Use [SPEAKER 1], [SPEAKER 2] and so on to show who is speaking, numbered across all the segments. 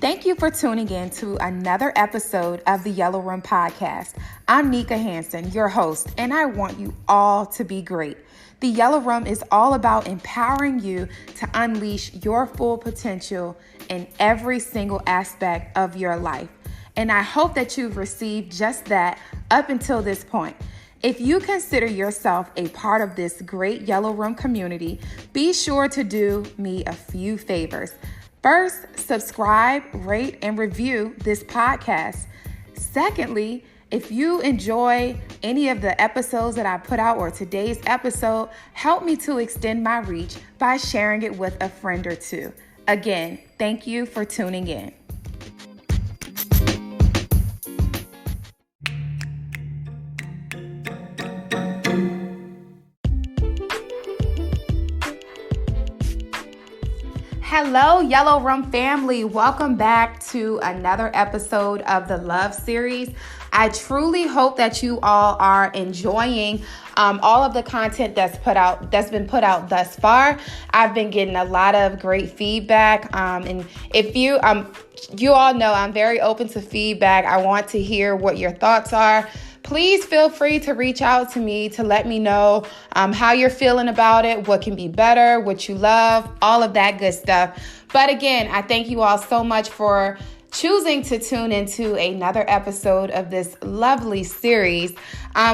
[SPEAKER 1] Thank you for tuning in to another episode of the Yellow Room Podcast. I'm Nika Hansen, your host, and I want you all to be great. The Yellow Room is all about empowering you to unleash your full potential in every single aspect of your life. And I hope that you've received just that up until this point. If you consider yourself a part of this great Yellow Room community, be sure to do me a few favors. First, subscribe, rate, and review this podcast. Secondly, if you enjoy any of the episodes that I put out or today's episode, help me to extend my reach by sharing it with a friend or two. Again, thank you for tuning in. Hello, Yellow Room family. Welcome back to another episode of the Love Series. I truly hope that you all are enjoying all of the content that's been put out thus far. I've been getting a lot of great feedback. And if you all know, I'm very open to feedback. I want to hear what your thoughts are. Please feel free to reach out to me to let me know how you're feeling about it, what can be better, what you love, all of that good stuff. But again, I thank you all so much for choosing to tune into another episode of this lovely series.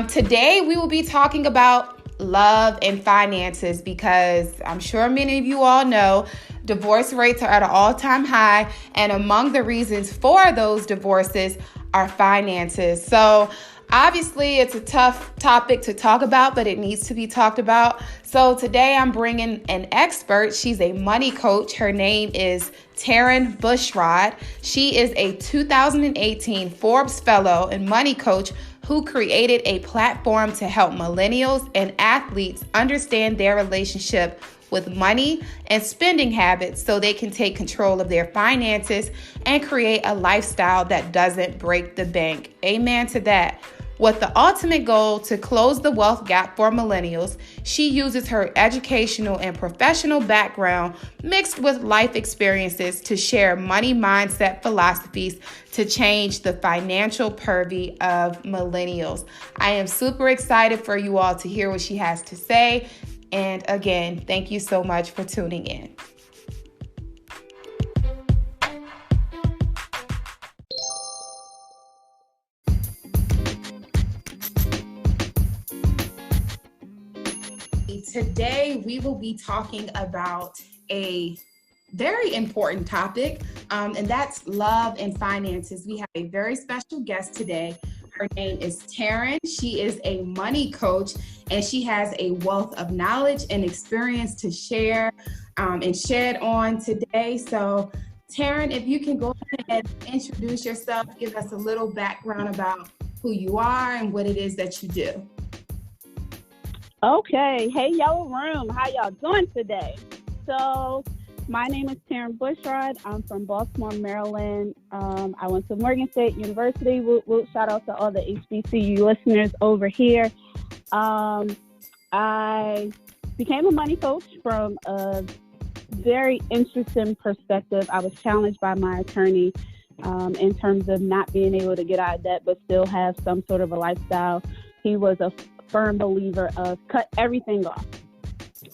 [SPEAKER 1] Today, we will be talking about love and finances because I'm sure many of you all know divorce rates are at an all-time high, and among the reasons for those divorces are finances. So obviously, it's a tough topic to talk about, but it needs to be talked about. So today I'm bringing an expert. She's a money coach. Her name is Taryn Bushrod. She is a 2018 Forbes fellow and money coach who created a platform to help millennials and athletes understand their relationship with money and spending habits so they can take control of their finances and create a lifestyle that doesn't break the bank. Amen to that. With the ultimate goal to close the wealth gap for millennials, she uses her educational and professional background mixed with life experiences to share money mindset philosophies to change the financial purvey of millennials. I am super excited for you all to hear what she has to say. And again, thank you so much for tuning in. Today, we will be talking about a very important topic, and that's love and finances. We have a very special guest today. Her name is Taryn. She is a money coach, and she has a wealth of knowledge and experience to share and shed on today. So, Taryn, if you can go ahead and introduce yourself, give us a little background about who you are and what it is that you do.
[SPEAKER 2] Okay. Hey, Yellow Room. How y'all doing today? So my name is Taryn Bushrod. I'm from Baltimore, Maryland. I went to Morgan State University. Shout out to all the HBCU listeners over here. I became a money coach from a very interesting perspective. I was challenged by my attorney in terms of not being able to get out of debt but still have some sort of a lifestyle. He was a firm believer of cut everything off.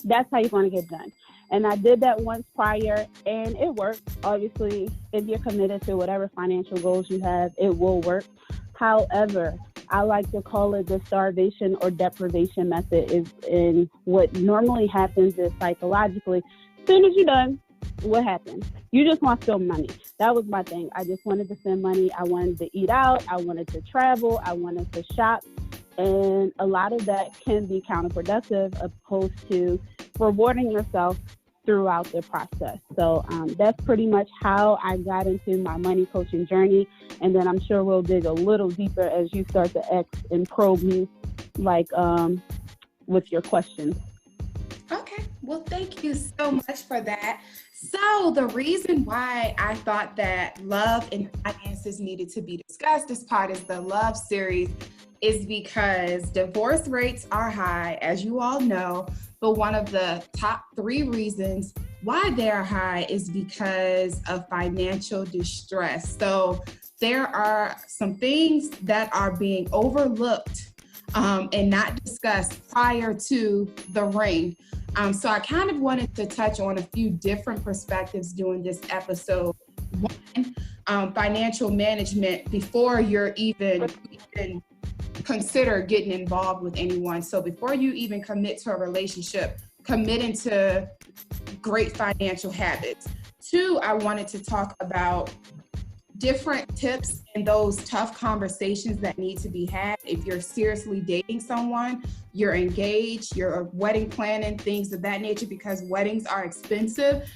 [SPEAKER 2] That's how you want to get done. And I did that once prior and it worked. Obviously, if you're committed to whatever financial goals you have, it will work. However, I like to call it the starvation or deprivation method. And what normally happens is psychologically, as soon as you're done, what happens? You just want to spend money. That was my thing. I just wanted to spend money. I wanted to eat out. I wanted to travel. I wanted to shop. And a lot of that can be counterproductive opposed to rewarding yourself throughout the process. So that's pretty much how I got into my money coaching journey. And then I'm sure we'll dig a little deeper as you start to X and probe me like with your questions.
[SPEAKER 1] Okay. Well, thank you so much for that. So the reason why I thought that love and finances needed to be discussed as part of the Love series is because divorce rates are high, as you all know, but one of the top 3 reasons why they're high is because of financial distress. So there are some things that are being overlooked and not discussed prior to the ring. So I kind of wanted to touch on a few different perspectives during this episode. One, financial management before you're even consider getting involved with anyone. So before you even commit to a relationship, committing to great financial habits. Two, I wanted to talk about different tips and those tough conversations that need to be had if you're seriously dating someone, you're engaged, you're wedding planning, things of that nature, because weddings are expensive.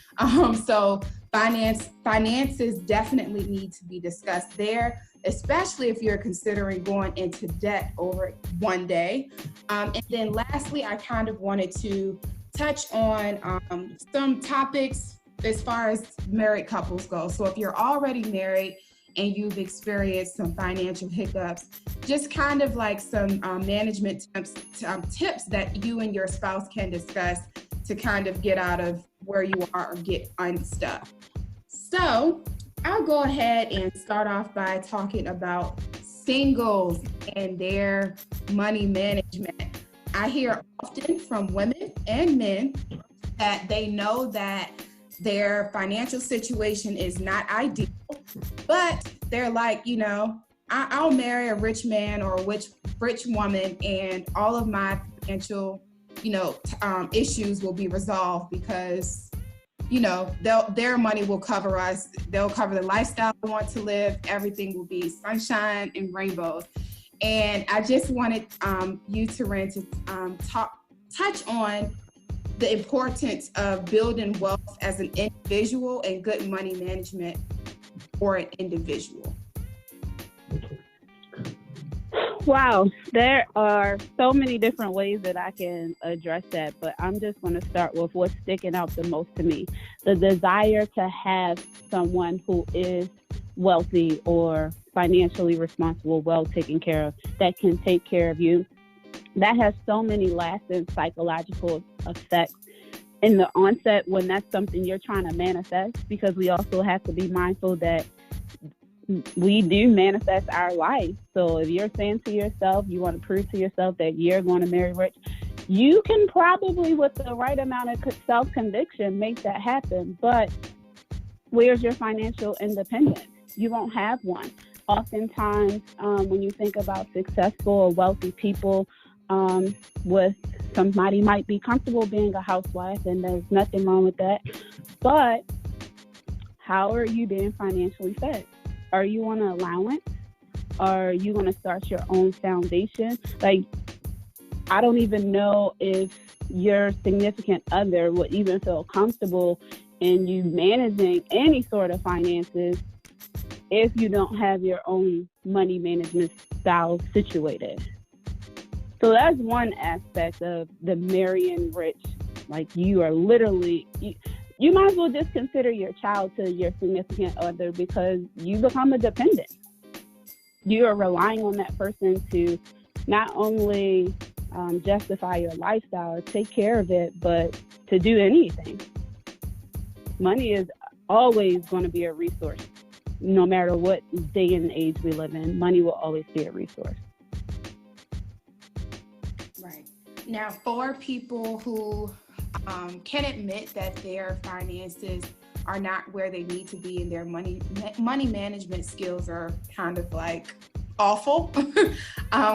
[SPEAKER 1] So finances definitely need to be discussed there, especially if you're considering going into debt over one day. And then lastly, I kind of wanted to touch on some topics as far as married couples go. So if you're already married and you've experienced some financial hiccups, just kind of like some management tips that you and your spouse can discuss to kind of get out of where you are or get unstuck. So I'll go ahead and start off by talking about singles and their money management. I hear often from women and men that they know that their financial situation is not ideal, but they're like, I'll marry a rich man or a rich woman and all of my financial, issues will be resolved because, their money will cover us. They'll cover the lifestyle I want to live. Everything will be sunshine and rainbows. And I just wanted you, Taryn, to touch on the importance of building wealth as an individual and good money management for an individual.
[SPEAKER 2] Wow, there are so many different ways that I can address that, but I'm just going to start with what's sticking out the most to me. The desire to have someone who is wealthy or financially responsible, well taken care of, that can take care of you. That has so many lasting psychological effects in the onset when that's something you're trying to manifest, because we also have to be mindful that we do manifest our life. So if you're saying to yourself, you want to prove to yourself that you're going to marry rich, you can probably, with the right amount of self-conviction, make that happen. But where's your financial independence? You won't have one. Oftentimes, when you think about successful or wealthy people, with somebody might be comfortable being a housewife, and there's nothing wrong with that. But how are you being financially fed? Are you on an allowance? Are you going to start your own foundation? Like, I don't even know if your significant other would even feel comfortable in you managing any sort of finances if you don't have your own money management style situated. So that's one aspect of the marrying rich. Like, you are literally, you might as well just consider your child to your significant other, because you become a dependent. You are relying on that person to not only justify your lifestyle or take care of it, but to do anything. Money is always going to be a resource. No matter what day and age we live in, money will always be a resource.
[SPEAKER 1] Right. Now, for people who can admit that their finances are not where they need to be and their money management skills are kind of like awful,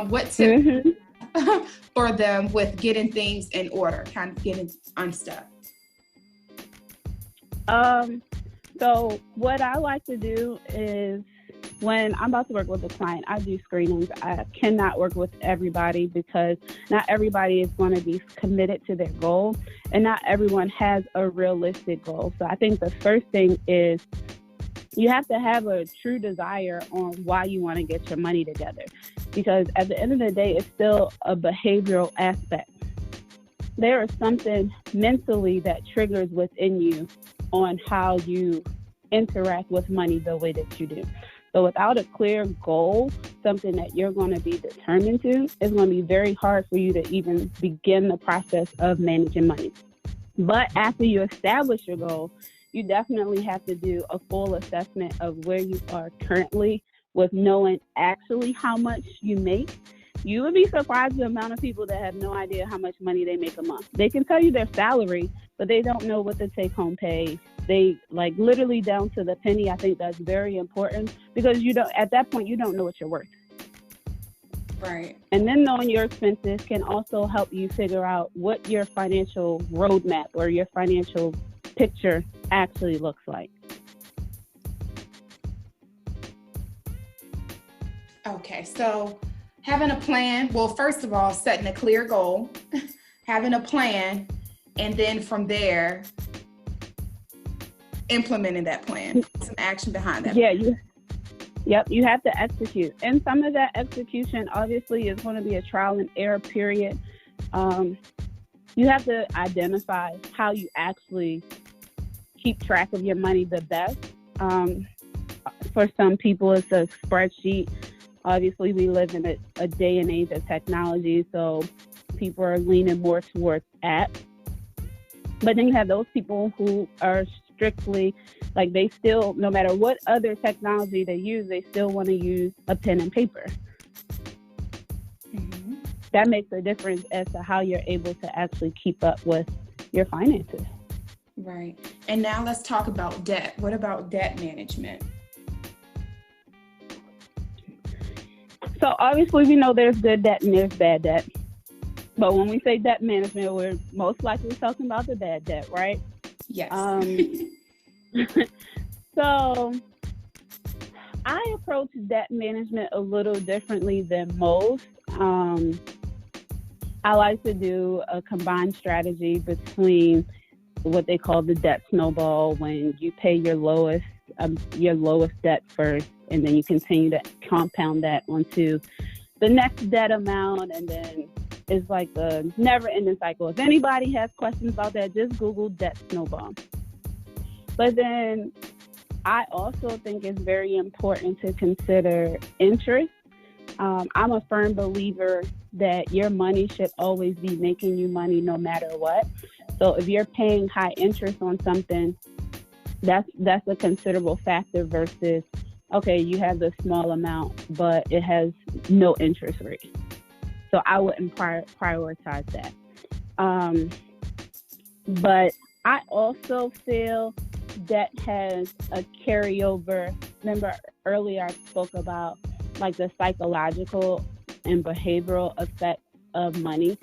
[SPEAKER 1] what tips for them with getting things in order, kind of getting unstuck?
[SPEAKER 2] So what I like to do is, when I'm about to work with a client, I do screenings. I cannot work with everybody because not everybody is going to be committed to their goal, and not everyone has a realistic goal. So I think the first thing is you have to have a true desire on why you want to get your money together, because at the end of the day, it's still a behavioral aspect. There is something mentally that triggers within you on how you interact with money the way that you do. So without a clear goal, something that you're going to be determined to, it's going to be very hard for you to even begin the process of managing money. But after you establish your goal, you definitely have to do a full assessment of where you are currently with knowing actually how much you make. You would be surprised the amount of people that have no idea how much money they make a month. They can tell you their salary, but they don't know what the take-home pay. They like literally down to the penny. I think that's very important because you don't, at that point, you don't know what you're worth.
[SPEAKER 1] Right.
[SPEAKER 2] And then knowing your expenses can also help you figure out what your financial roadmap or your financial picture actually looks like.
[SPEAKER 1] Okay, so having a plan, well, first of all, setting a clear goal, having a plan, and then from there, implementing that plan, some action behind that.
[SPEAKER 2] Yeah, you have to execute. And some of that execution obviously is going to be a trial and error period. You have to identify how you actually keep track of your money the best. For some people, it's a spreadsheet. Obviously, we live in a day and age of technology, so people are leaning more towards apps. But then you have those people who are strictly, like they still, no matter what other technology they use, they still want to use a pen and paper. Mm-hmm. That makes a difference as to how you're able to actually keep up with your finances.
[SPEAKER 1] Right. And now let's talk about debt. What about debt management?
[SPEAKER 2] So obviously we know there's good debt and there's bad debt. But when we say debt management, we're most likely talking about the bad debt, right?
[SPEAKER 1] Yes.
[SPEAKER 2] So I approach debt management a little differently than most. I like to do a combined strategy between what they call the debt snowball, when you pay your lowest debt first, and then you continue to compound that onto the next debt amount, and then it's like a never-ending cycle. If anybody has questions about that, just Google debt snowball. But then I also think it's very important to consider interest. I'm a firm believer that your money should always be making you money no matter what. So if you're paying high interest on something, that's a considerable factor versus, okay, you have this small amount, but it has no interest rate. So I wouldn't prioritize that. But I also feel debt has a carryover. Remember earlier I spoke about like the psychological and behavioral effects of money.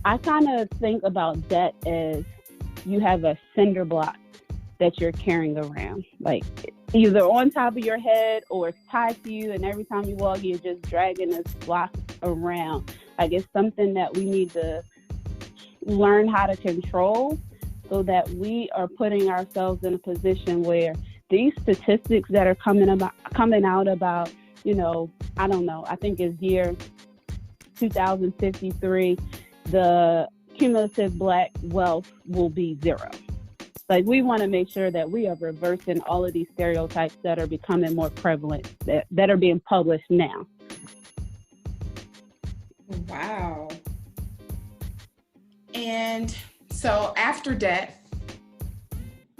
[SPEAKER 2] I kind of think about debt as you have a cinder block that you're carrying around, like either on top of your head or it's tied to you, and every time you walk, you're just dragging this block around. Like it's something that we need to learn how to control so that we are putting ourselves in a position where these statistics that are coming out about, I don't know, I think it's year 2053, the cumulative Black wealth will be zero. Like we want to make sure that we are reversing all of these stereotypes that are becoming more prevalent, that are being published now.
[SPEAKER 1] Wow. And so after debt,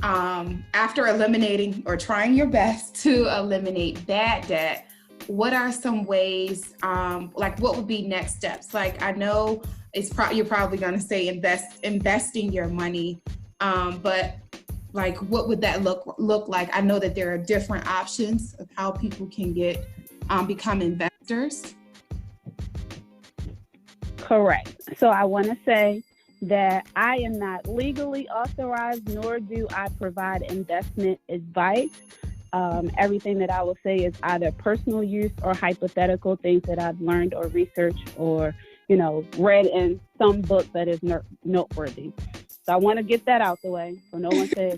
[SPEAKER 1] after eliminating or trying your best to eliminate bad debt, what are some ways, like what would be next steps? Like I know you're probably going to say investing your money, but like what would that look like? I know that there are different options of how people can become investors.
[SPEAKER 2] Correct. So I want to say that I am not legally authorized, nor do I provide investment advice. Everything that I will say is either personal use or hypothetical things that I've learned or researched or, read in some book that is noteworthy. So I want to get that out the way so no one says,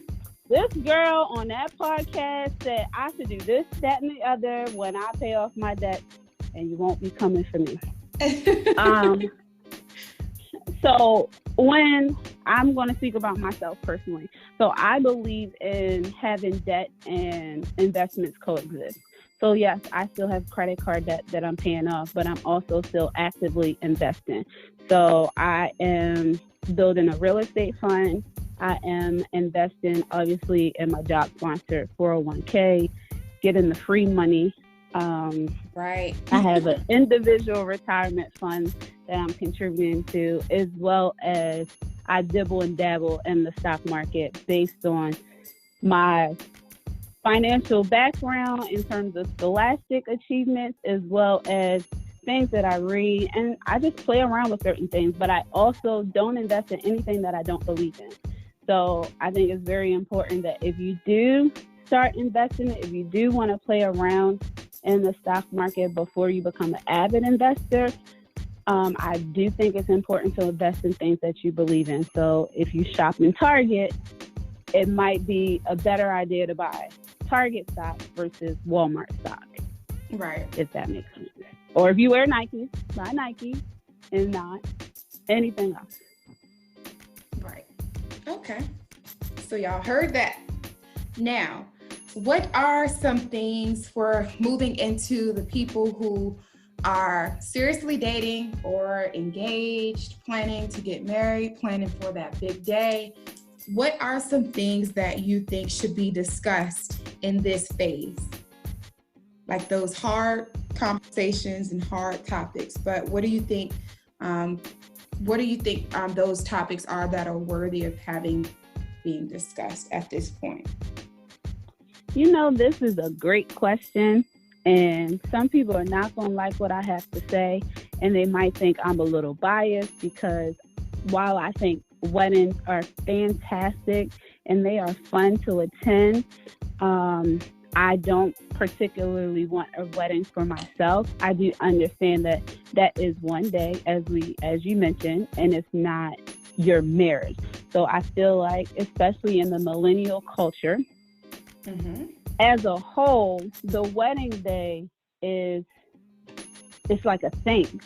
[SPEAKER 2] this girl on that podcast said I should do this, that, and the other when I pay off my debt, and you won't be coming for me. So when I'm going to speak about myself personally, so I believe in having debt and investments coexist. So yes, I still have credit card debt that I'm paying off, but I'm also still actively investing. So I am building a real estate fund. I am investing, obviously, in my job sponsored 401k, getting the free money.
[SPEAKER 1] Right.
[SPEAKER 2] I have an individual retirement fund that I'm contributing to, as well as I dibble and dabble in the stock market based on my financial background in terms of scholastic achievements, as well as things that I read. And I just play around with certain things, but I also don't invest in anything that I don't believe in. So I think it's very important that if you do start investing, if you do want to play around in the stock market before you become an avid investor, I do think it's important to invest in things that you believe in. So if you shop in Target, it might be a better idea to buy Target stock versus Walmart stock.
[SPEAKER 1] Right.
[SPEAKER 2] If that makes sense. Or if you wear Nike, buy Nike and not anything else.
[SPEAKER 1] Right. Okay. So y'all heard that. Now, what are some things for moving into the people who are seriously dating or engaged, planning to get married, planning for that big day? What are some things that you think should be discussed in this phase? Like those hard conversations and hard topics, but what do you think those topics are that are worthy of being discussed at this point?
[SPEAKER 2] You know, this is a great question, and some people are not going to like what I have to say, and they might think I'm a little biased because while I think weddings are fantastic and they are fun to attend, I don't particularly want a wedding for myself. I do understand that that is one day, as you mentioned, and it's not your marriage. So I feel like, especially in the millennial culture, as a whole, the wedding day it's like a thing.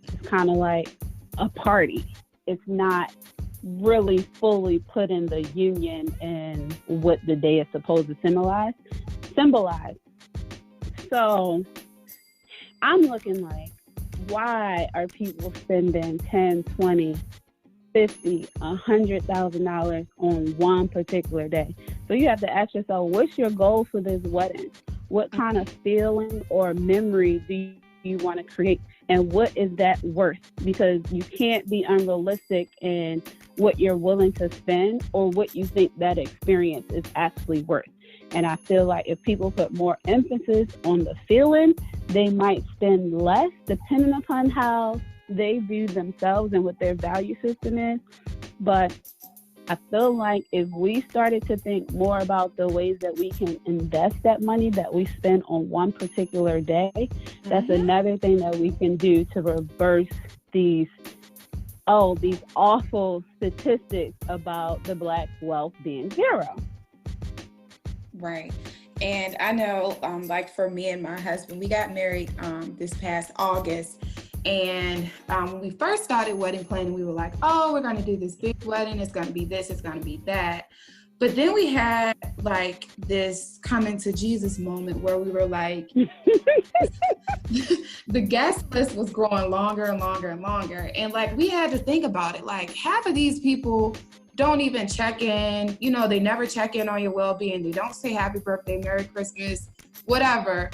[SPEAKER 2] It's kind of like a party. It's not really fully put in the union and what the day is supposed to symbolize. So I'm looking like, why are people spending $10, $20, $50, $100,000 on one particular day? So you have to ask yourself, what's your goal for this wedding? What kind of feeling or memory do you want to create? And what is that worth? Because you can't be unrealistic in what you're willing to spend or what you think that experience is actually worth. And I feel like if people put more emphasis on the feeling, they might spend less depending upon how they view themselves and what their value system is. But I feel like if we started to think more about the ways that we can invest that money that we spend on one particular day, that's another thing that we can do to reverse these awful statistics about the Black wealth being zero.
[SPEAKER 1] Right. And I know, like for me and my husband, we got married this past August. And when we first started wedding planning, we were like, oh, we're going to do this big wedding. It's going to be this, it's going to be that. But then we had like this coming to Jesus moment where we were like, the guest list was growing longer and longer and longer. And like, we had to think about it. Like half of these people don't even check in, they never check in on your well-being. They don't say happy birthday, Merry Christmas, whatever.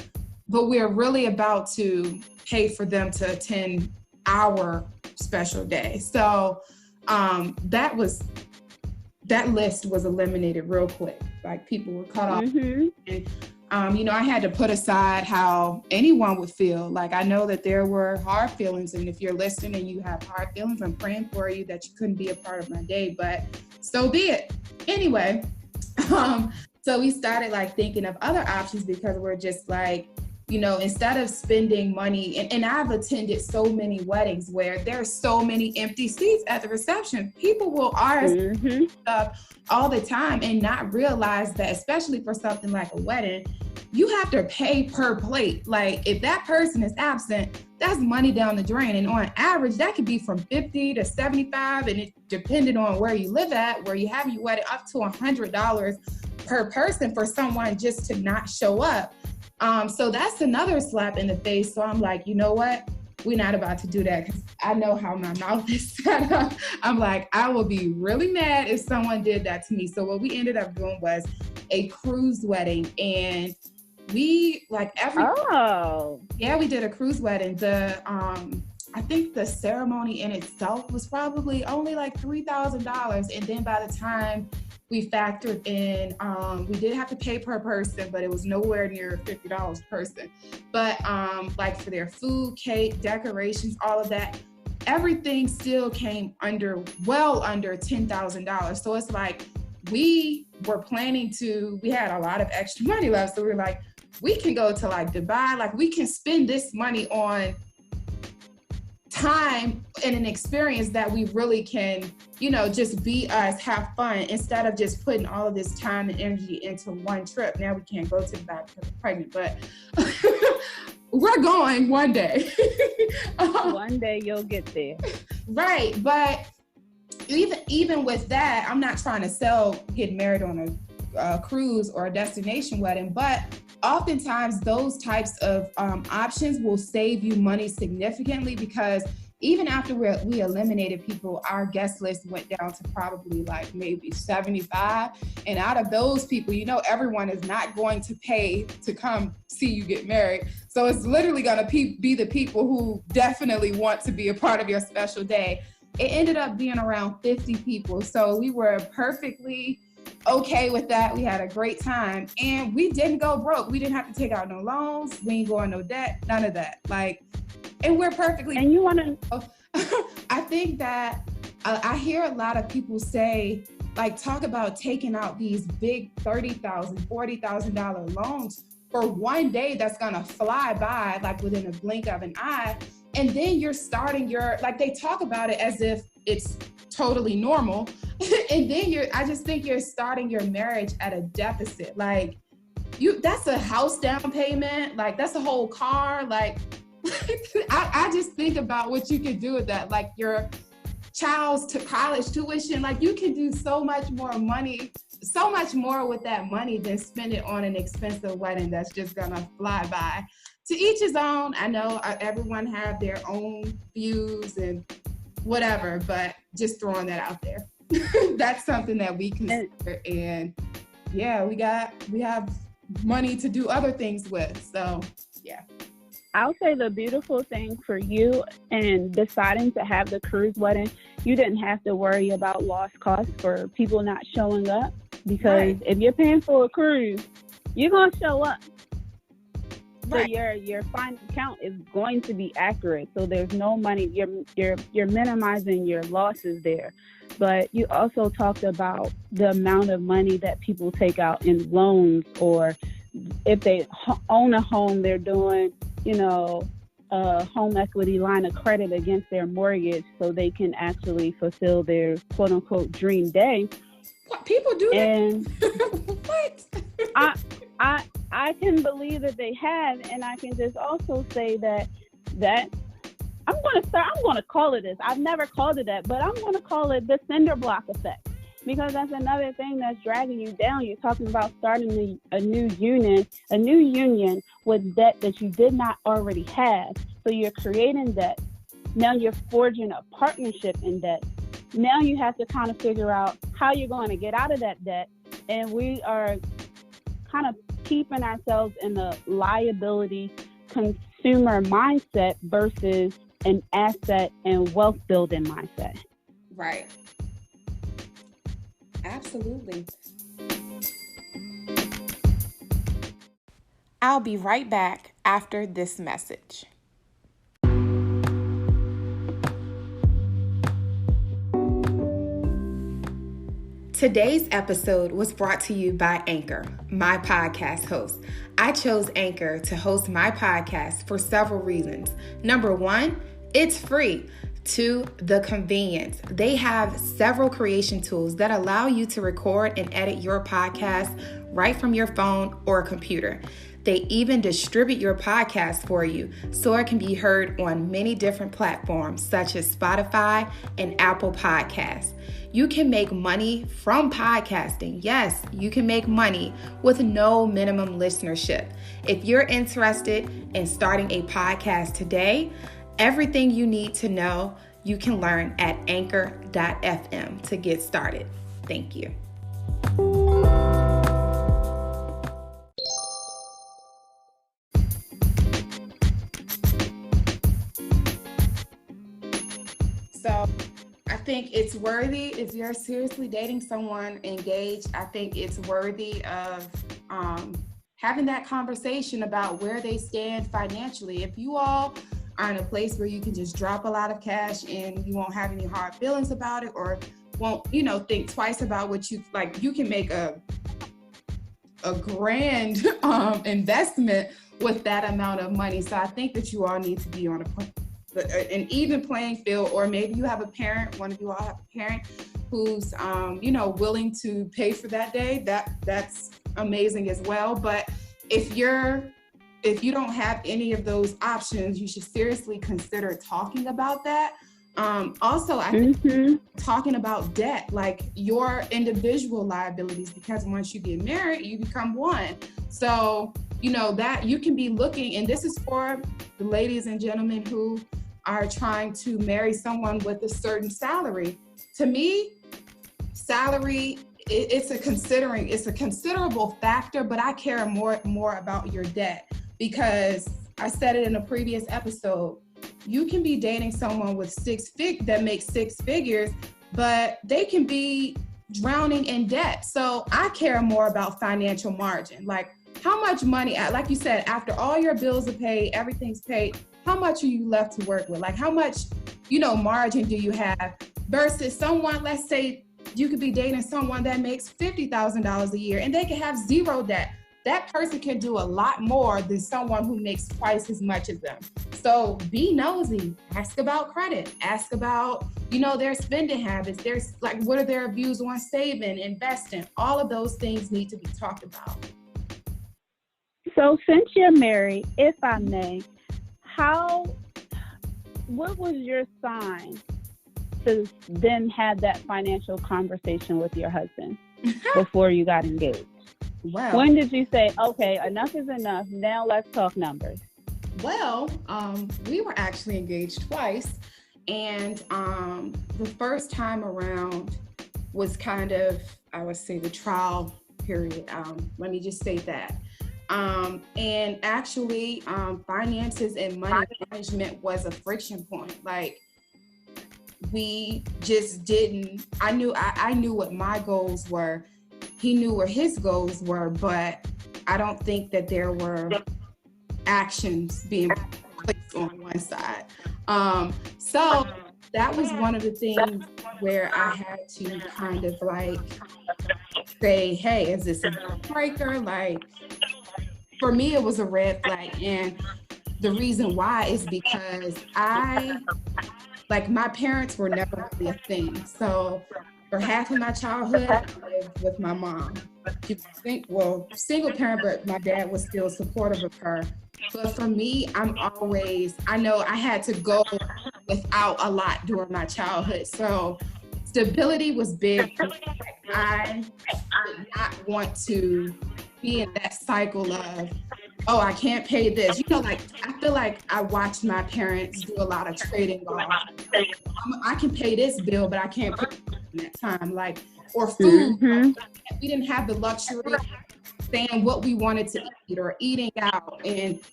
[SPEAKER 1] But we're really about to pay for them to attend our special day. So that list was eliminated real quick. Like people were cut off. And, I had to put aside how anyone would feel. Like I know that there were hard feelings, and if you're listening and you have hard feelings, I'm praying for you that you couldn't be a part of my day, but so be it. Anyway, so we started like thinking of other options because we're just like, instead of spending money, and I've attended so many weddings where there's so many empty seats at the reception. People will RSVP stuff all the time and not realize that, especially for something like a wedding, you have to pay per plate. Like if that person is absent, that's money down the drain. And on average, that could be from $50 to $75, and it depending on where you live at, where you have your wedding, up to $100 per person for someone just to not show up. So that's another slap in the face. So I'm like, you know what? we're not about to do that because I know how my mouth is set up. I'm like, I will be really mad if someone did that to me. So what we ended up doing was a cruise wedding, and we we did a cruise wedding. I think the ceremony in itself was probably only like $3,000. And then by the time we factored in, we did have to pay per person, but it was nowhere near $50 per person. But like for their food, cake, decorations, all of that, everything still came well under $10,000. So it's like we were planning we had a lot of extra money left. So we were like, we can go to like Dubai, like we can spend this money on time and an experience that we really can, just be us, have fun, instead of just putting all of this time and energy into one trip. Now we can't go to Dubai because we're pregnant, but we're going one day.
[SPEAKER 2] One day you'll get there.
[SPEAKER 1] Right. But even with that, I'm not trying to sell getting married on a cruise or a destination wedding, but oftentimes those types of options will save you money significantly, because even after we eliminated people, our guest list went down to probably like maybe 75. And out of those people, everyone is not going to pay to come see you get married. So it's literally going to be the people who definitely want to be a part of your special day. It ended up being around 50 people. So we were perfectly okay with that. We had a great time, and we didn't go broke. We didn't have to take out no loans. We ain't going no debt, none of that. And we're perfectly.
[SPEAKER 2] And you want to?
[SPEAKER 1] I think that I hear a lot of people say, talk about taking out these big $30,000, $40,000 loans for one day that's gonna fly by within a blink of an eye, and then you're starting they talk about it as if it's totally normal. And then I just think you're starting your marriage at a deficit. That's a house down payment. That's a whole car. I just think about what you could do with that. Your child's college tuition. You can do so much more with that money than spend it on an expensive wedding that's just gonna fly by. To each his own. I know everyone have their own views and whatever, but just throwing that out there. That's something that we consider, and yeah, we have money to do other things with. So yeah.
[SPEAKER 2] I'll say the beautiful thing for you in deciding to have the cruise wedding, you didn't have to worry about lost costs for people not showing up, because if you're paying for a cruise, you're gonna show up. So your final count is going to be accurate. So there's no money. You're minimizing your losses there. But you also talked about the amount of money that people take out in loans, or if they own a home, they're doing, a home equity line of credit against their mortgage so they can actually fulfill their quote unquote dream day.
[SPEAKER 1] What, people do
[SPEAKER 2] and
[SPEAKER 1] that? What?
[SPEAKER 2] I can believe that they have, and I can just also say that I'm going to call it this. I've never called it that, but I'm going to call it the cinder block effect, because that's another thing that's dragging you down. You're talking about starting a new union with debt that you did not already have. So you're creating debt. Now you're forging a partnership in debt. Now you have to kind of figure out how you're going to get out of that debt. And we are kind of keeping ourselves in a liability consumer mindset versus an asset and wealth building mindset.
[SPEAKER 1] Right. Absolutely. I'll be right back after this message. Today's episode was brought to you by Anchor, my podcast host. I chose Anchor to host my podcast for several reasons. Number one, it's free. 2, the convenience. They have several creation tools that allow you to record and edit your podcast right from your phone or computer. They even distribute your podcast for you so it can be heard on many different platforms such as Spotify and Apple Podcasts. You can make money from podcasting. Yes, you can make money with no minimum listenership. If you're interested in starting a podcast today, Everything you need to know, you can learn at anchor.fm to get started. Thank you. So I think it's worthy, if you're seriously dating someone engaged, I think it's worthy of having that conversation about where they stand financially. If you all are in a place where you can just drop a lot of cash and you won't have any hard feelings about it, or won't, think twice about what you like, you can make a grand investment with that amount of money. So I think that you all need to be on an even playing field, or maybe you have a parent, one of you all have a parent who's willing to pay for that day. That's amazing as well. But if you don't have any of those options, you should seriously consider talking about that. Also, I think talking about debt, like your individual liabilities, because once you get married, you become one. So, that you can be looking, and this is for the ladies and gentlemen who are trying to marry someone with a certain salary. To me, salary, it's a considerable factor, but I care more about your debt, because I said it in a previous episode. You can be dating someone with that makes six figures, but they can be drowning in debt. So I care more about financial margin. Like, how much money, like you said, after all your bills are paid, everything's paid, how much are you left to work with? Like, how much, margin do you have versus someone, let's say you could be dating someone that makes $50,000 a year and they can have zero debt. That person can do a lot more than someone who makes twice as much as them. So be nosy, ask about credit, ask about, their spending habits. There's like, what are their views on saving, investing? All of those things need to be talked about.
[SPEAKER 2] So since you're married, if I may, what was your sign to then have that financial conversation with your husband before you got engaged?
[SPEAKER 1] Wow.
[SPEAKER 2] When did you say, okay, enough is enough, now let's talk numbers?
[SPEAKER 1] Well, we were actually engaged twice, and the first time around was kind of, I would say, the trial period. Let me just say that. And actually, finances and money management was a friction point. Like, we just didn't, I knew what my goals were. He knew where his goals were, but I don't think that there were actions being placed on one side. So that was one of the things where I had to kind of like say, hey, is this a deal breaker? Like, for me, it was a red flag. And the reason why is because my parents were never really a thing. So for half of my childhood, I lived with my mom. You think, single parent, but my dad was still supportive of her. But for me, I know I had to go without a lot during my childhood. So stability was big for me. I did not want to be in that cycle of, I can't pay this. I feel like I watched my parents do a lot of trading off. I can pay this bill, but I can't pay it in that time. Like, or food. We didn't have the luxury of saying what we wanted to eat or eating out,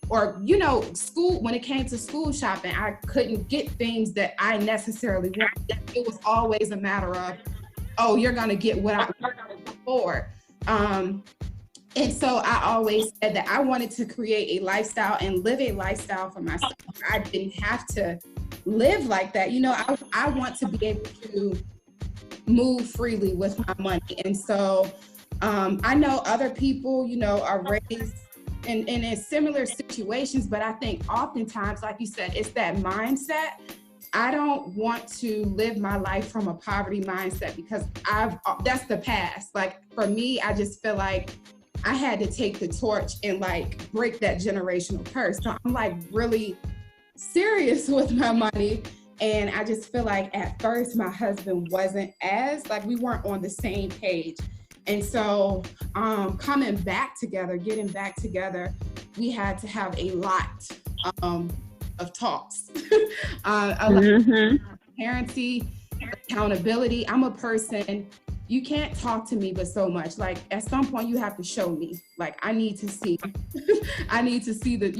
[SPEAKER 1] or school. When it came to school shopping, I couldn't get things that I necessarily wanted. It was always a matter of, you're gonna get what I can afford. And so I always said that I wanted to create a lifestyle and live a lifestyle for myself. I didn't have to live like that. I want to be able to move freely with my money. And so I know other people, are raised in similar situations, but I think oftentimes, like you said, it's that mindset. I don't want to live my life from a poverty mindset, because that's the past. Like, for me, I just feel like I had to take the torch and break that generational curse. So I'm really serious with my money. And I just feel like at first my husband wasn't we weren't on the same page. And so getting back together, we had to have a lot of talks. I like transparency, accountability. I'm a person, you can't talk to me but so much. Like at some point you have to show me. Like I need to see, I need to see the,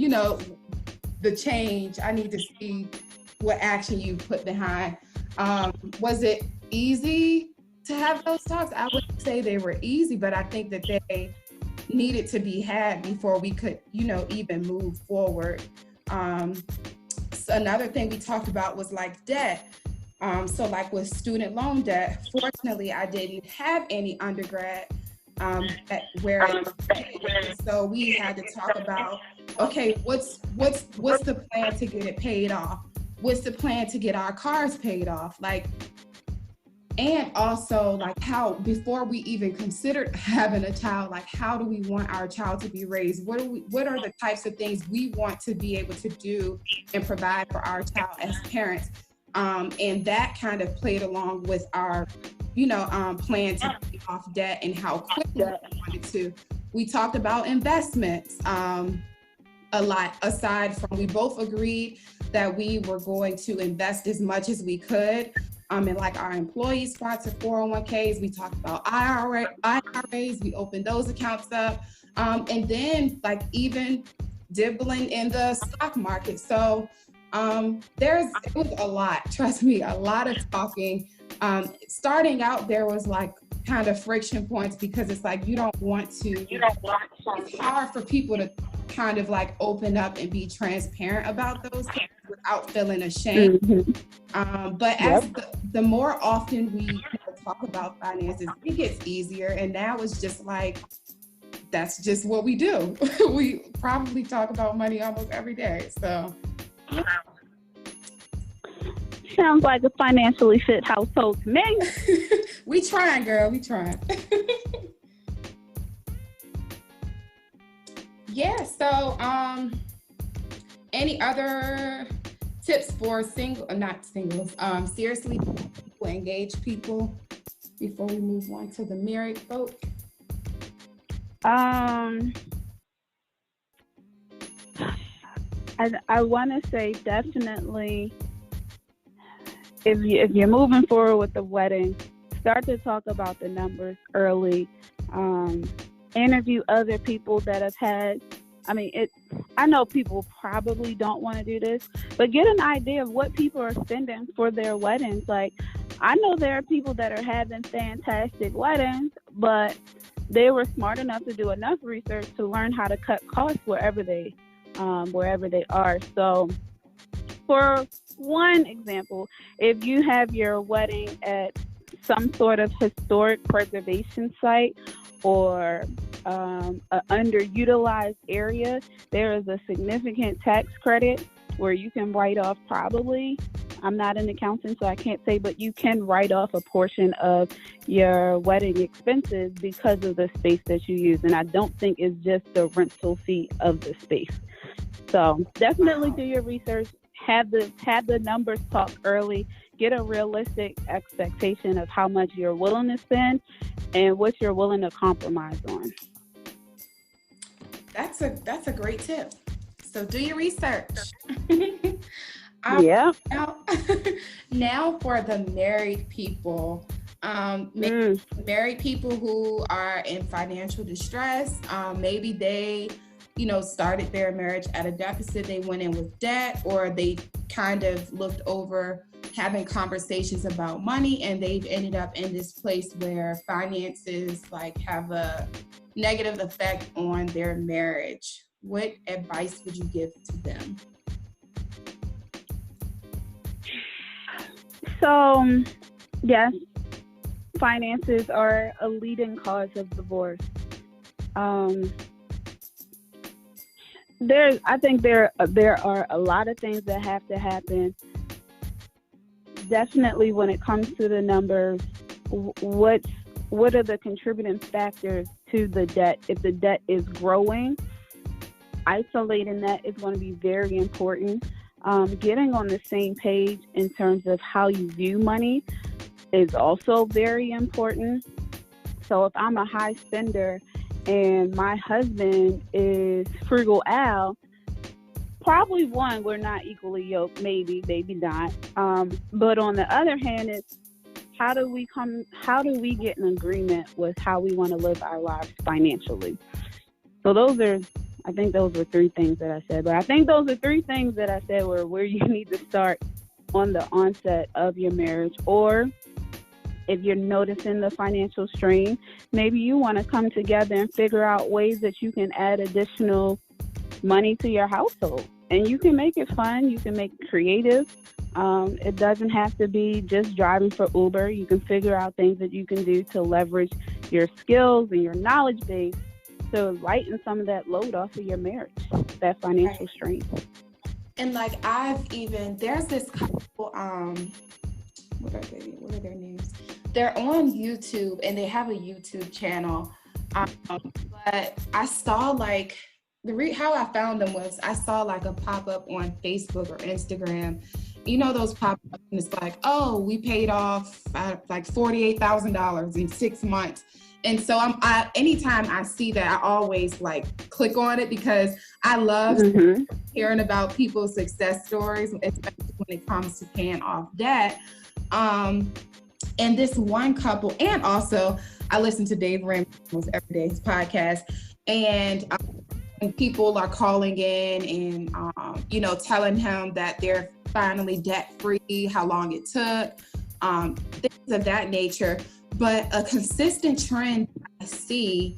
[SPEAKER 1] the change. I need to see what action you put behind. Was it easy to have those talks? I wouldn't say they were easy, but I think that they needed to be had before we could, even move forward. So another thing we talked about was like debt. So like with student loan debt, fortunately, I didn't have any undergrad so we had to talk about, okay, what's the plan to get it paid off? What's the plan to get our cars paid off? Like, and also like how, before we even considered having a child, like how do we want our child to be raised? What are the types of things we want to be able to do and provide for our child as parents? And that kind of played along with our, plan to pay off debt and how quickly we wanted to. We talked about investments a lot, aside from, we both agreed that we were going to invest as much as we could. In like our employee sponsored 401ks, we talked about IRAs, we opened those accounts up, and then like even dibbling in the stock market. So it was a lot, trust me, a lot of talking. Starting out, there was like kind of friction points because it's like, it's hard for people to kind of like open up and be transparent about those things without feeling ashamed. But as the more often we talk about finances, it gets easier. And now it's just like, that's just what we do. We probably talk about money almost every day. So
[SPEAKER 2] sounds like a financially fit household to me.
[SPEAKER 1] We trying, girl. We trying. Yeah. So, any other tips for seriously engaged people before we move on to the married folk?
[SPEAKER 2] I want to say definitely, if you're moving forward with the wedding, start to talk about the numbers early. Interview other people that have had. I know people probably don't want to do this, but get an idea of what people are spending for their weddings. Like, I know there are people that are having fantastic weddings, but they were smart enough to do enough research to learn how to cut costs wherever they are. So, for one example, if you have your wedding at some sort of historic preservation site or an underutilized area, there is a significant tax credit where you can write off probably, I'm not an accountant, so I can't say, but you can write off a portion of your wedding expenses because of the space that you use. And I don't think it's just the rental fee of the space. So definitely do your research, have the numbers talk early, get a realistic expectation of how much you're willing to spend and what you're willing to compromise on.
[SPEAKER 1] That's a great tip. So do your research.
[SPEAKER 2] Yeah.
[SPEAKER 1] Now for the married people. Married people who are in financial distress, maybe they, started their marriage at a deficit, they went in with debt, or they kind of looked over having conversations about money and they've ended up in this place where finances like have a negative effect on their marriage. What advice would you give to them?
[SPEAKER 2] So, yes, finances are a leading cause of divorce. I think there are a lot of things that have to happen. Definitely, when it comes to the numbers, what are the contributing factors to the debt? If the debt is growing, isolating that is going to be very important. Getting on the same page in terms of how you view money is also very important. So if I'm a high spender and my husband is frugal Al, probably one, we're not equally yoked, maybe not. But on the other hand, it's how do we get an agreement with how we want to live our lives financially? So I think those were three things that I said, but I think those are three things that I said were where you need to start on the onset of your marriage. Or if you're noticing the financial strain, maybe you want to come together and figure out ways that you can add additional money to your household. And you can make it fun. You can make it creative. It doesn't have to be just driving for Uber. You can figure out things that you can do to leverage your skills and your knowledge base to lighten some of that load off of your marriage, that financial strain.
[SPEAKER 1] And like there's this couple, what are their names? They're on YouTube and they have a YouTube channel. But I saw like, how I found them was I saw like a pop-up on Facebook or Instagram. You know those pop-ups and it's like, oh, we paid off like $48,000 in 6 months. And so anytime I see that, I always like click on it because I love hearing about people's success stories, especially when it comes to paying off debt. And this one couple, and also I listen to Dave Ramsey almost every day, his podcast, and people are calling in and, telling him that they're finally debt-free, how long it took, things of that nature. But a consistent trend I see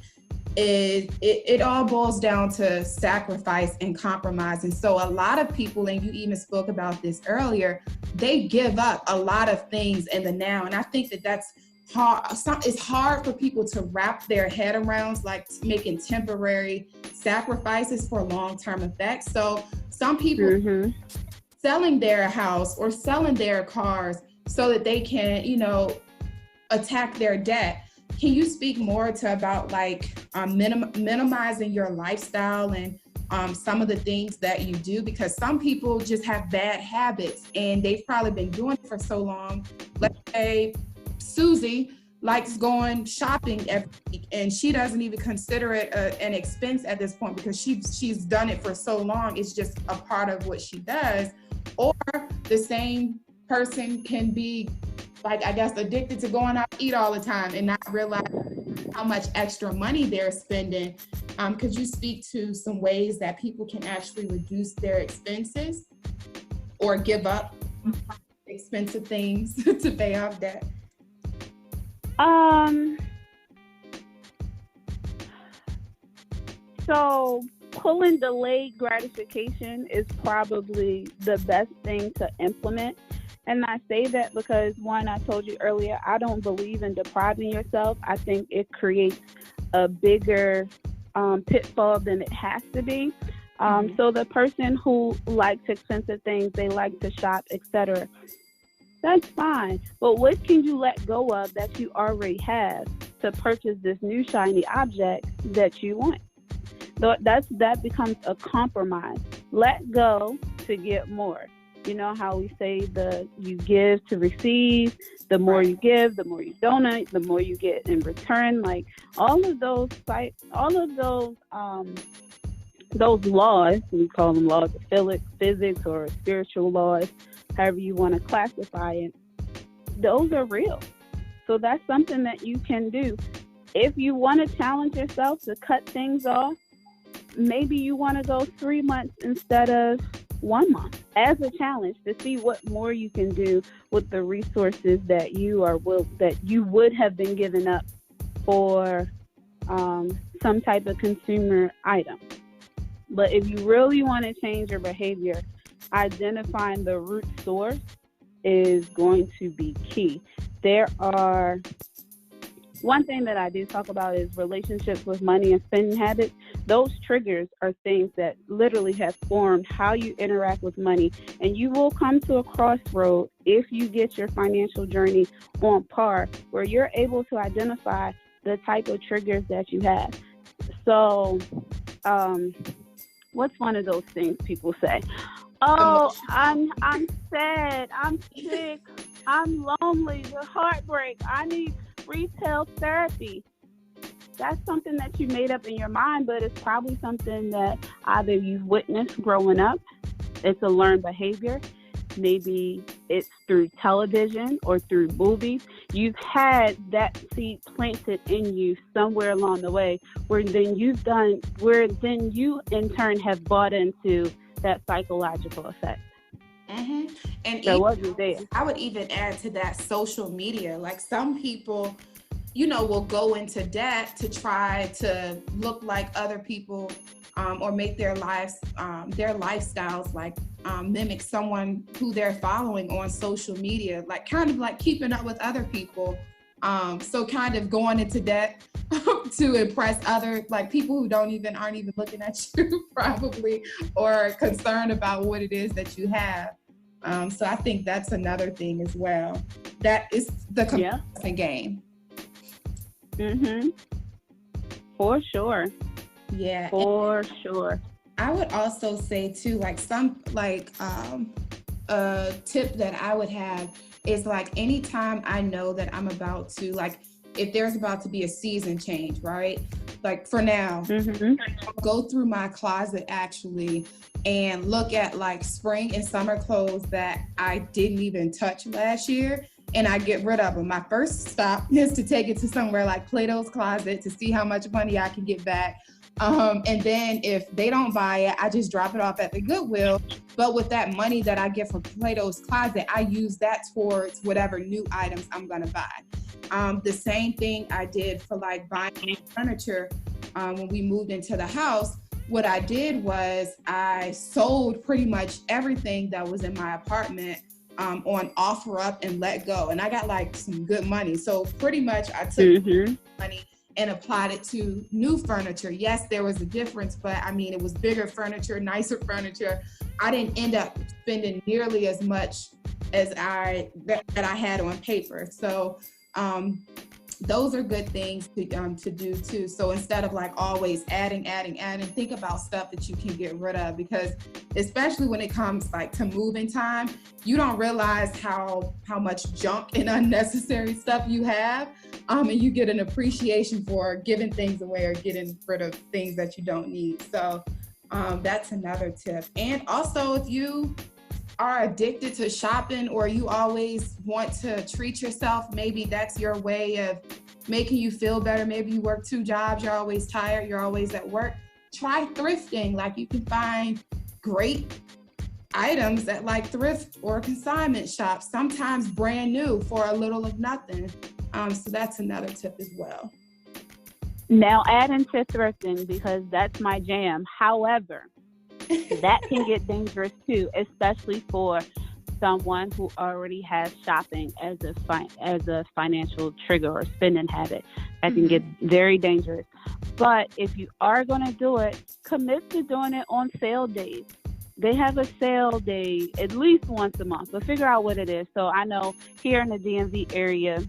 [SPEAKER 1] is it all boils down to sacrifice and compromise. And so a lot of people, and you even spoke about this earlier, they give up a lot of things in the now. And I think that's hard. It's hard for people to wrap their head around, like making temporary sacrifices for long-term effects. So some people selling their house or selling their cars so that they can, attack their debt. Can you speak more about like minimizing your lifestyle and some of the things that you do? Because some people just have bad habits and they've probably been doing it for so long. Let's say Susie likes going shopping every week and she doesn't even consider it an expense at this point because she's done it for so long. It's just a part of what she does. Or the same person can be like, I guess, addicted to going out to eat all the time and not realize how much extra money they're spending. Could you speak to some ways that people can actually reduce their expenses or give up expensive things to pay off debt?
[SPEAKER 2] So pulling delayed gratification is probably the best thing to implement. And I say that because, one, I told you earlier, I don't believe in depriving yourself. I think it creates a bigger pitfall than it has to be. So the person who likes expensive things, they like to shop, etc., that's fine. But what can you let go of that you already have to purchase this new shiny object that you want? That becomes a compromise. Let go to get more. You know how we say you give to receive, the more you give, the more you donate, the more you get in return. Like all of those laws, we call them laws of physics or spiritual laws, however you want to classify it, those are real. So that's something that you can do. If you want to challenge yourself to cut things off, maybe you want to go 3 months instead of 1 month as a challenge to see what more you can do with the resources that you would have been given up for some type of consumer item. But if you really want to change your behavior, identifying the root source is going to be key. One thing that I do talk about is relationships with money and spending habits. Those triggers are things that literally have formed how you interact with money. And you will come to a crossroad if you get your financial journey on par, where you're able to identify the type of triggers that you have. So, what's one of those things people say? Oh, I'm sad, I'm sick, I'm lonely, the heartbreak, I need retail therapy. that's something that you made up in your mind, but it's probably something that either you've witnessed growing up. It's a learned behavior. Maybe it's through television or through movies. You've had that seed planted in you somewhere along the way, where then you in turn have bought into that psychological effect.
[SPEAKER 1] Mm-hmm. And
[SPEAKER 2] So wasn't there.
[SPEAKER 1] I would even add to that social media. Like some people, you know, will go into debt to try to look like other people, or make their lifestyles like mimic someone who they're following on social media, like kind of like keeping up with other people. So kind of going into debt to impress other, like people who aren't even looking at you probably, or concerned about what it is that you have. So I think that's another thing as well. That is the comparison game.
[SPEAKER 2] Mm-hmm. For sure.
[SPEAKER 1] Yeah.
[SPEAKER 2] For sure.
[SPEAKER 1] I would also say too, like a tip that I would have is like anytime I know that I'm about to, like if there's about to be a season change, right? Like for now, I'll go through my closet actually and look at like spring and summer clothes that I didn't even touch last year, and I get rid of them. My first stop is to take it to somewhere like Plato's Closet to see how much money I can get back. And then if they don't buy it, I just drop it off at the Goodwill. But with that money that I get from Plato's Closet, I use that towards whatever new items I'm going to buy. The same thing I did for like buying furniture when we moved into the house. What I did was I sold pretty much everything that was in my apartment on OfferUp and Let Go. And I got like some good money. So pretty much I took money and applied it to new furniture. Yes, there was a difference, but I mean, it was bigger furniture, nicer furniture. I didn't end up spending nearly as much as that I had on paper. So those are good things to do too. So instead of like always adding, think about stuff that you can get rid of, because especially when it comes like to moving time, you don't realize how much junk and unnecessary stuff you have. And you get an appreciation for giving things away or getting rid of things that you don't need. So that's another tip. And also if you are addicted to shopping or you always want to treat yourself, maybe that's your way of making you feel better. Maybe you work 2 jobs, you're always tired, you're always at work. Try thrifting. Like you can find great items at like thrift or consignment shops, sometimes brand new for a little of nothing. So that's another tip as well.
[SPEAKER 2] Now add into thrifting because that's my jam. However, that can get dangerous too, especially for someone who already has shopping as a financial trigger or spending habit. That can get very dangerous. But if you are going to do it, commit to doing it on sale days. They have a sale day at least once a month, but figure out what it is. So I know here in the DMV area,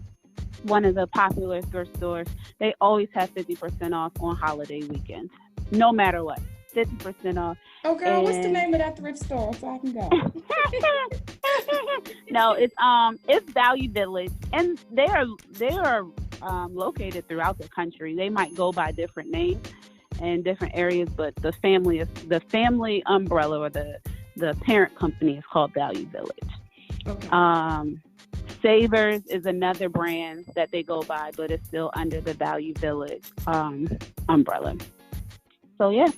[SPEAKER 2] one of the popular thrift stores, they always have 50% off on holiday weekends, no matter what. 50% off.
[SPEAKER 1] Oh, girl, what's the name of that thrift store so I can go?
[SPEAKER 2] No, it's Value Village, and they are located throughout the country. They might go by different names in different areas, but the family umbrella or the parent company is called Value Village. Okay. Savers is another brand that they go by, but it's still under the Value Village umbrella. So yeah,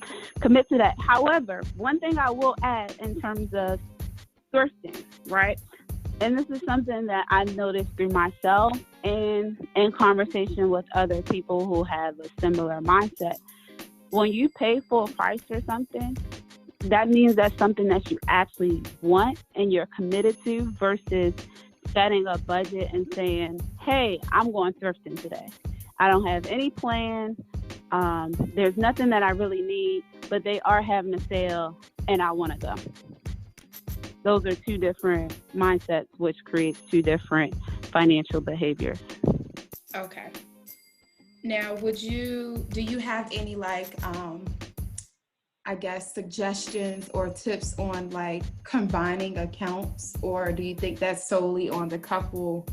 [SPEAKER 2] commit to that. However, one thing I will add in terms of thrifting, right? And this is something that I noticed through myself and in conversation with other people who have a similar mindset. When you pay full price for something, that means that's something that you actually want and you're committed to, versus setting a budget and saying, hey, I'm going thrifting today. I don't have any plans. There's nothing that I really need, but they are having a sale and I want to go. Those are 2 different mindsets, which creates 2 different financial behaviors.
[SPEAKER 1] Okay. Now, do you have any like, I guess, suggestions or tips on like combining accounts, or do you think that's solely on the couple?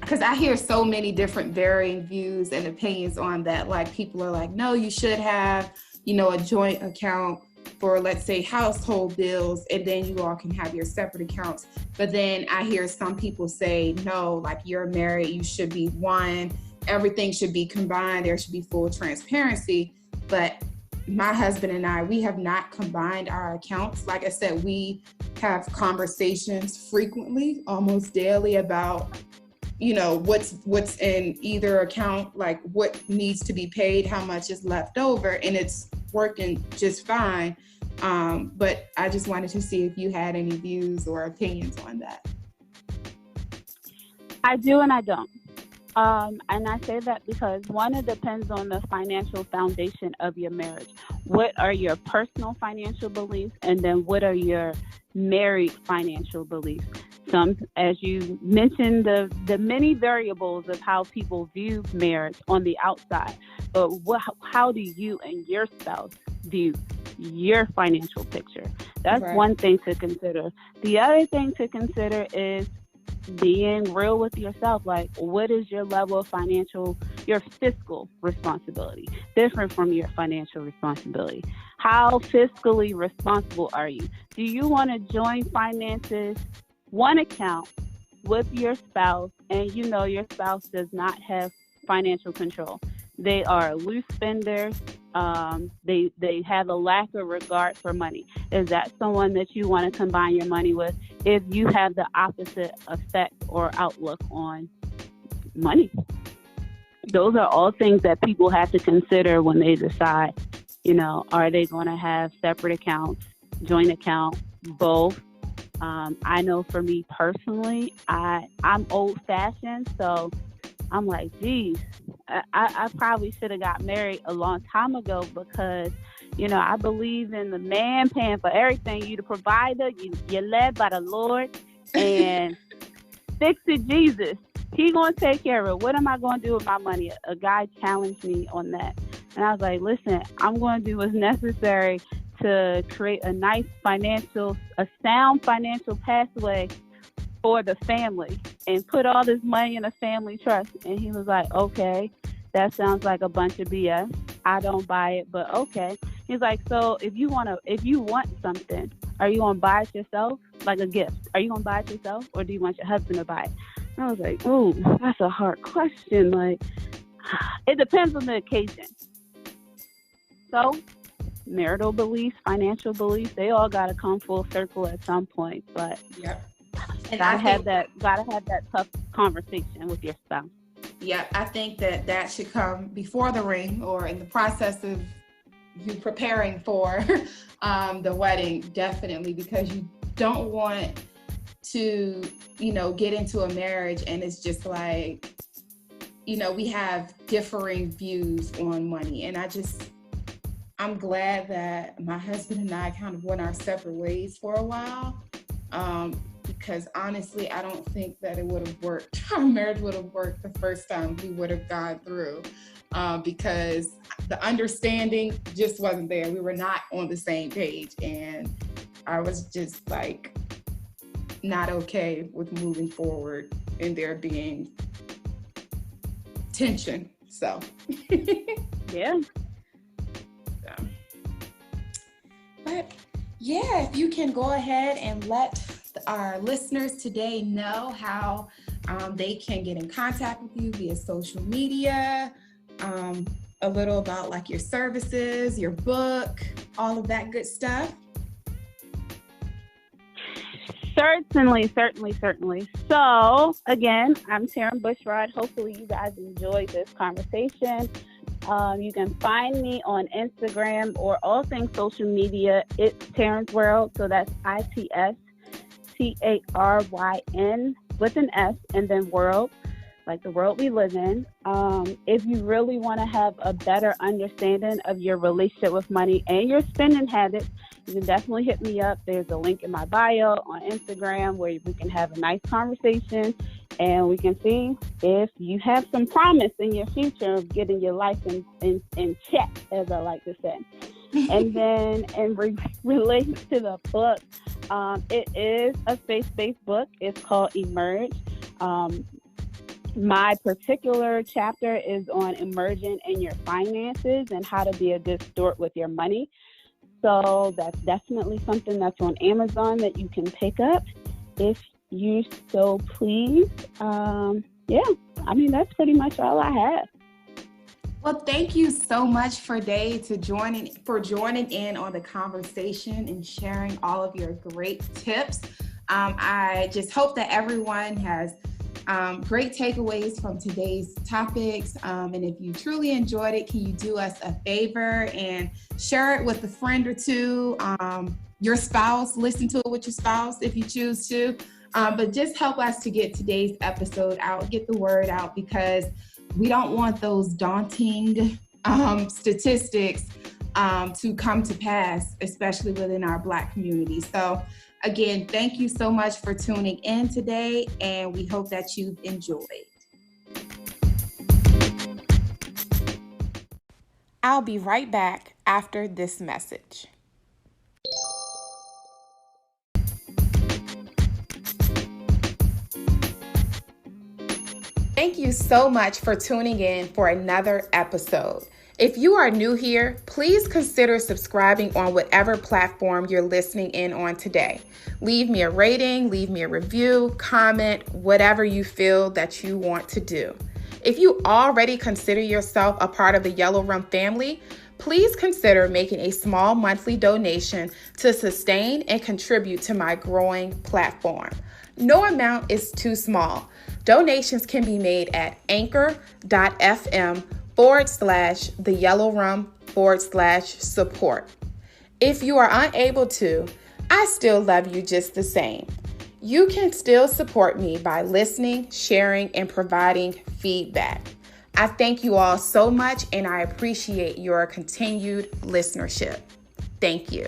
[SPEAKER 1] because I hear so many different varying views and opinions on that. Like people are like, no, you should have, a joint account for, let's say, household bills, and then you all can have your separate accounts. But then I hear some people say, no, like you're married, you should be one, everything should be combined, there should be full transparency. But my husband and I, we have not combined our accounts. Like I said, we have conversations frequently, almost daily, about what's in either account, like what needs to be paid, how much is left over, and it's working just fine. But I just wanted to see if you had any views or opinions on that.
[SPEAKER 2] I do and I don't. And I say that because one, it depends on the financial foundation of your marriage. What are your personal financial beliefs? And then what are your married financial beliefs? Some, as you mentioned, the many variables of how people view marriage on the outside. But how do you and your spouse view your financial picture? That's right. One thing to consider. The other thing to consider is being real with yourself. Like, what is your level of your fiscal responsibility? Different from your financial responsibility. How fiscally responsible are you? Do you want to join finances, one account with your spouse, and your spouse does not have financial control? They are loose spenders. They have a lack of regard for money. Is that someone that you want to combine your money with if you have the opposite effect or outlook on money? Those are all things that people have to consider when they decide, are they going to have separate accounts, joint account, both? I know for me personally, I'm old fashioned, so I'm like, geez, I probably should have got married a long time ago because, I believe in the man paying for everything. You the provider, you're led by the Lord, and stick to Jesus. He gonna take care of it. What am I gonna do with my money? A guy challenged me on that, and I was like, listen, I'm gonna do what's necessary to create a sound financial pathway for the family and put all this money in a family trust. And he was like, okay, that sounds like a bunch of BS. I don't buy it, but okay. He's like, so if you want something, are you going to buy it yourself? Like a gift. Are you going to buy it yourself, or do you want your husband to buy it? And I was like, ooh, that's a hard question. Like, it depends on the occasion. So marital beliefs, financial beliefs, they all got to come full circle at some point. But
[SPEAKER 1] yeah. And
[SPEAKER 2] gotta have that tough conversation with your spouse.
[SPEAKER 1] Yeah, I think that should come before the ring or in the process of you preparing for the wedding, definitely, because you don't want to, get into a marriage and it's just like, we have differing views on money. And I'm glad that my husband and I kind of went our separate ways for a while. Because honestly, I don't think that it would have worked. Our marriage would have worked the first time we would have gone through, because the understanding just wasn't there. We were not on the same page, and I was just like not okay with moving forward and there being tension. So
[SPEAKER 2] yeah.
[SPEAKER 1] But yeah, if you can go ahead and let our listeners today know how they can get in contact with you via social media, a little about like your services, your book, all of that good stuff.
[SPEAKER 2] Certainly. So again, I'm Taryn Bushrod. Hopefully you guys enjoyed this conversation. You can find me on Instagram or all things social media. It's Taryn's World. So that's ITSTARYN with an S and then world, like the world we live in. If you really want to have a better understanding of your relationship with money and your spending habits, you can definitely hit me up. There's a link in my bio on Instagram where we can have a nice conversation and we can see if you have some promise in your future of getting your life in check, as I like to say. And then related to the book, it is a faith-based book. It's called Emerge. My particular chapter is on emerging in your finances and how to be a good steward with your money. So that's definitely something that's on Amazon that you can pick up if you so please. That's pretty much all I have.
[SPEAKER 1] Well, thank you so much for joining in on the conversation and sharing all of your great tips. I just hope that everyone has great takeaways from today's topics. And if you truly enjoyed it, can you do us a favor and share it with a friend or two? Your spouse, listen to it with your spouse if you choose to. But just help us to get today's episode out, get the word out, because we don't want those daunting statistics to come to pass, especially within our Black community. So again, thank you so much for tuning in today, and we hope that you've enjoyed. I'll be right back after this message. Thank you so much for tuning in for another episode. If you are new here, please consider subscribing on whatever platform you're listening in on today. Leave me a rating, leave me a review, comment, whatever you feel that you want to do. If you already consider yourself a part of the Yellow Room family, please consider making a small monthly donation to sustain and contribute to my growing platform. No amount is too small. Donations can be made at anchor.fm/theyellowroom/support. If you are unable to, I still love you just the same. You can still support me by listening, sharing, and providing feedback. I thank you all so much, and I appreciate your continued listenership. Thank you.